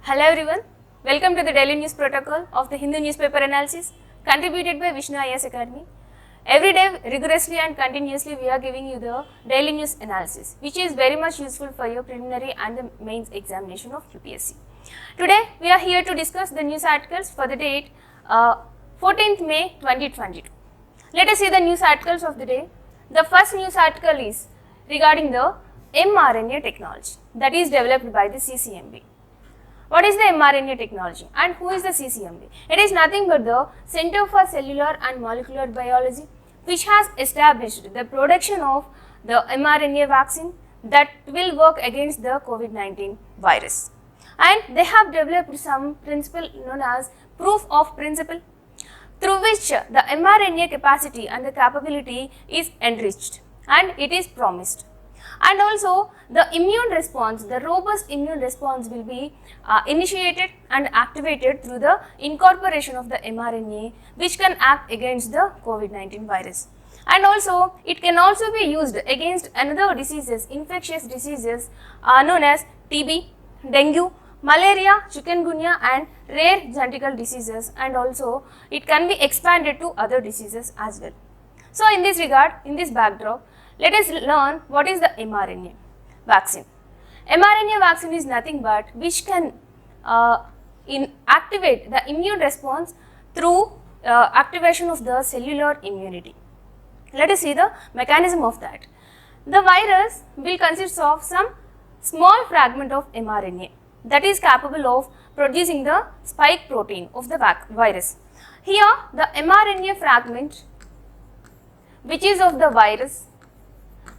Hello everyone, welcome to the Daily News Protocol of the Hindu Newspaper Analysis contributed by Vishnu IS Academy. Every day, rigorously and continuously, we are giving you the Daily News Analysis, which is very much useful for your preliminary and the mains examination of UPSC. Today, we are here to discuss the news articles for the date 14th May 2022. Let us see the news articles of the day. The first news article is regarding the mRNA technology that is developed by the CCMB. What is the mRNA technology and who is the CCMB? It is nothing but the Center for Cellular and Molecular Biology, which has established the production of the mRNA vaccine that will work against the COVID-19 virus. And they have developed some principle known as proof of principle, through which the mRNA capacity and the capability is enriched and it is promised. And also the immune response, the robust immune response will be initiated and activated through the incorporation of the mRNA, which can act against the COVID-19 virus. And also it can also be used against another diseases, infectious diseases known as TB, dengue, malaria, chikungunya and rare genital diseases, and also it can be expanded to other diseases as well. So in this regard, in this backdrop, let us learn what is the mRNA vaccine. mRNA vaccine is nothing but which can activate the immune response through activation of the cellular immunity. Let us see the mechanism of that. The virus will consist of some small fragment of mRNA that is capable of producing the spike protein of the virus. Here the mRNA fragment, which is of the virus,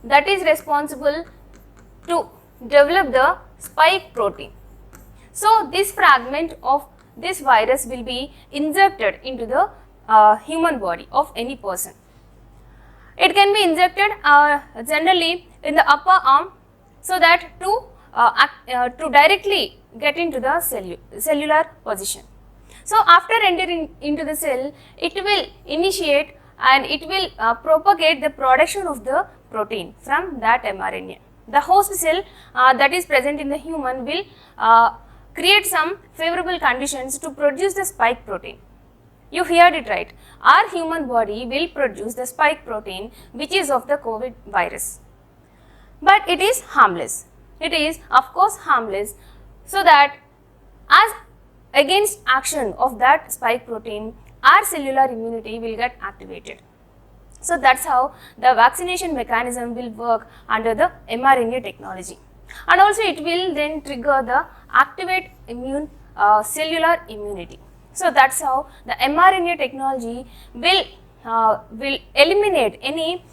that is responsible to develop the spike protein. So this fragment of this virus will be injected into the human body of any person. It can be injected generally in the upper arm, so that to directly get into the cellular position. So after entering into the cell, it will initiate and it will propagate the production of the protein from that mRNA. The host cell that is present in the human will create some favorable conditions to produce the spike protein. You heard it right. Our human body will produce the spike protein, which is of the COVID virus. But it is harmless. It is of course harmless, so that as against action of that spike protein, our cellular immunity will get activated. So that's how the vaccination mechanism will work under the mRNA technology. And also it will then trigger the activate immune cellular immunity. So that's how the mRNA technology will eliminate any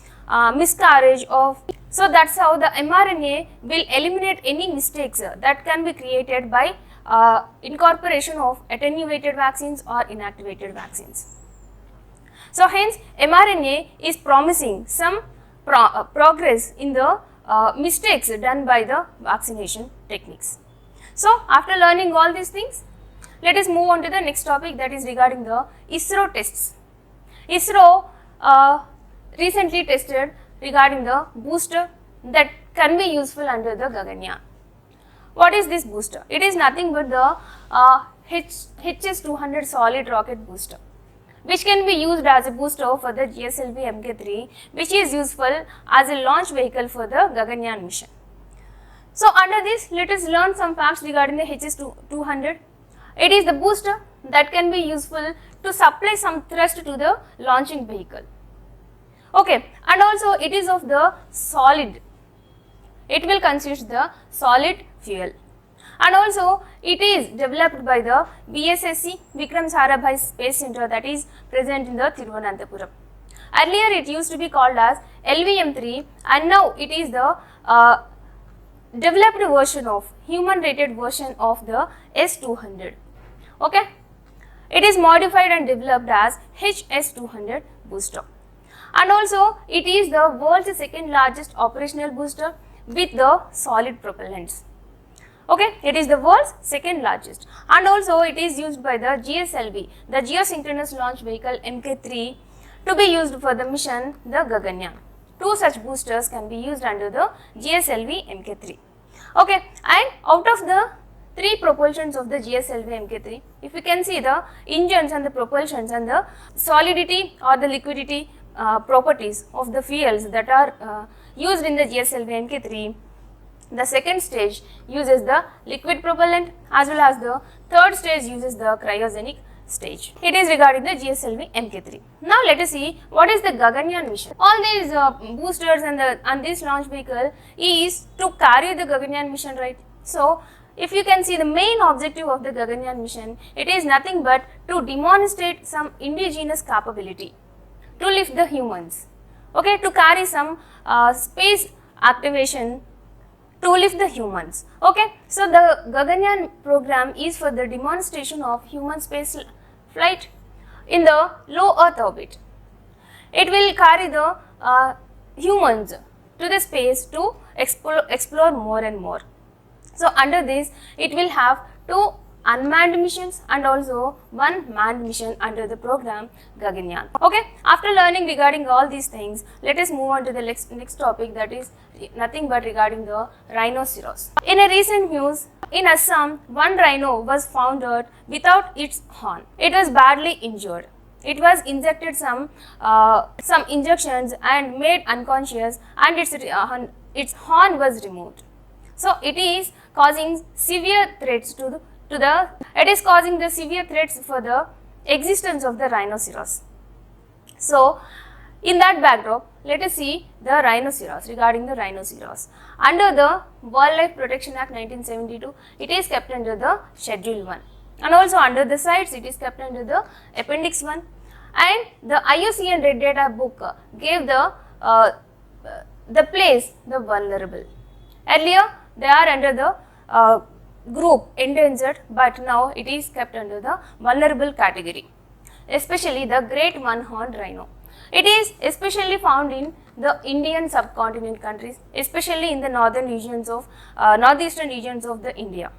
miscarriage of. So that's how the mRNA will eliminate any mistakes that can be created by incorporation of attenuated vaccines or inactivated vaccines. So hence mRNA is promising some progress in the mistakes done by the vaccination techniques. So after learning all these things, let us move on to the next topic, that is regarding the ISRO tests. ISRO recently tested regarding the booster that can be useful under the Gaganya. What is this booster? It is nothing but the SS200 solid rocket booster, which can be used as a booster for the GSLV Mk3, which is useful as a launch vehicle for the Gaganya mission. So under this, let us learn some facts regarding the SS200. It is the booster that can be useful to supply some thrust to the launching vehicle. Okay, and also it is of the solid. It will consist the solid fuel. And also it is developed by the VSSC Vikram Sarabhai Space Center that is present in the Thiruvananthapuram. Earlier it used to be called as LVM3, and now it is the developed version of human rated version of the S200. Okay, it is modified and developed as HS200 Booster. And also it is the world's second largest operational booster with the solid propellants. Okay, it is the world's second largest, and also it is used by the GSLV, the Geosynchronous Launch Vehicle Mk3, to be used for the mission the Gaganya. Two such boosters can be used under the GSLV Mk3. Okay, and out of the three propulsions of the GSLV Mk3. If you can see the engines and the propulsions and the solidity or the liquidity properties of the fuels that are used in the GSLV Mk3, the second stage uses the liquid propellant as well as the third stage uses the cryogenic stage. It is regarding the GSLV Mk3. Now let us see what is the Gaganya mission. All these boosters and this launch vehicle is to carry the Gaganya mission, right? So if you can see the main objective of the Gaganya mission, it is nothing but to demonstrate some indigenous capability to lift the humans, okay, to carry some space activation to lift the humans, okay. So the Gaganya program is for the demonstration of human space flight in the low earth orbit. It will carry the humans to the space to explore more and more. So under this, it will have 2 unmanned missions and also 1 manned mission under the program Gaganya. Okay, after learning regarding all these things, let us move on to the next topic, that is nothing but regarding the Rhinoceros. In a recent news, in Assam, one rhino was found without its horn. It was badly injured. It was injected some injections and made unconscious, and its horn was removed. So it is causing severe threats it is causing the severe threats for the existence of the rhinoceros. So in that backdrop, let us see the rhinoceros, regarding the rhinoceros. Under the Wildlife Protection Act 1972, it is kept under the Schedule 1, and also under the CITES, it is kept under the Appendix 1, and the IUCN Red Data book gave the place the vulnerable. Earlier they are under the group endangered, but now it is kept under the vulnerable category, especially the great one-horned rhino. It is especially found in the Indian subcontinent countries, especially in the northeastern regions of the India,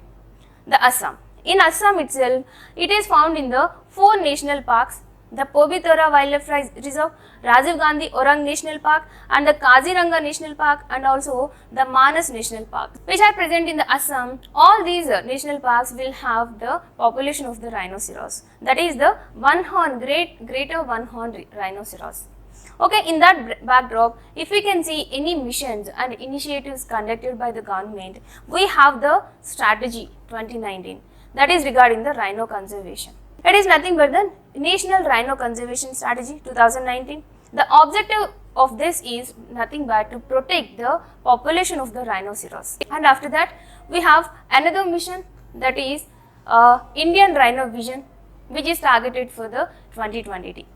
the Assam. In Assam itself, it is found in the 4 national parks, the Pobithora Wildlife Reserve, Rajiv Gandhi Orang National Park, and the Kaziranga National Park, and also the Manas National Park, which are present in the Assam. All these national parks will have the population of the rhinoceros, that is the greater one-horned rhinoceros. Okay, in that backdrop, if we can see any missions and initiatives conducted by the government, we have the strategy 2019, that is regarding the rhino conservation. It is nothing but the National Rhino Conservation Strategy 2019. The objective of this is nothing but to protect the population of the rhinoceros. And after that, we have another mission, that is Indian Rhino Vision, which is targeted for the 2020.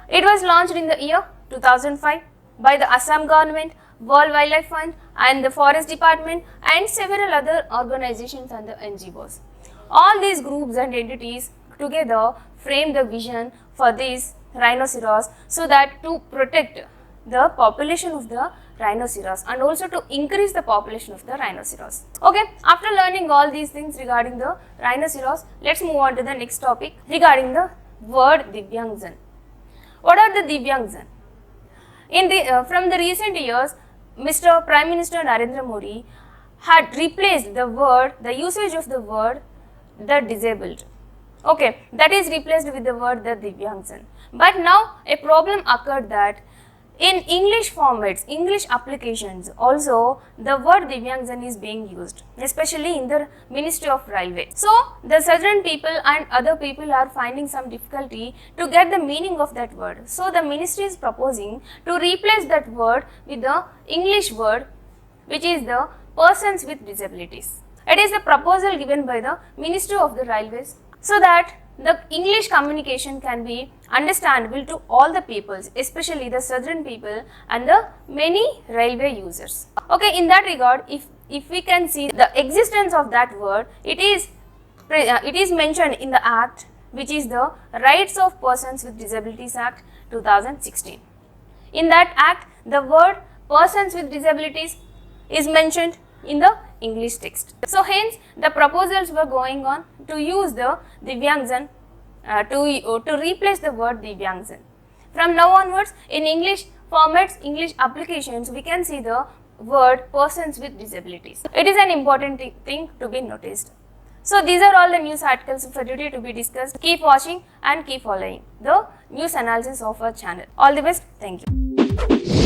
It was launched in the year 2005 by the Assam government, World Wildlife Fund, and the Forest Department, and several other organizations and the NGOs. All these groups and entities together frame the vision for this rhinoceros, so that to protect the population of the rhinoceros and also to increase the population of the rhinoceros. Okay, after learning all these things regarding the rhinoceros, let's move on to the next topic regarding the word Divyangjan. What are the Divyangjan? From the recent years, Mr. Prime Minister Narendra Modi had replaced the usage of the word the disabled. Okay, that is replaced with the word the Divyangjan. But now a problem occurred that in English formats, English applications, also the word Divyangjan is being used, especially in the Ministry of Railway. So the southern people and other people are finding some difficulty to get the meaning of that word. So the ministry is proposing to replace that word with the English word, which is the persons with disabilities. It is a proposal given by the Ministry of the Railways, so that the English communication can be understandable to all the peoples, especially the southern people and the many railway users. Okay, in that regard, if we can see the existence of that word, it is mentioned in the Act, which is the Rights of Persons with Disabilities Act 2016. In that Act, the word persons with disabilities is mentioned in the English text. So hence the proposals were going on to use the Divyangjan to replace the word Divyangjan. From now onwards, in English formats, English applications, we can see the word persons with disabilities. It is an important thing to be noticed. So these are all the news articles for today to be discussed. Keep watching and keep following the news analysis of our channel. All the best. Thank you.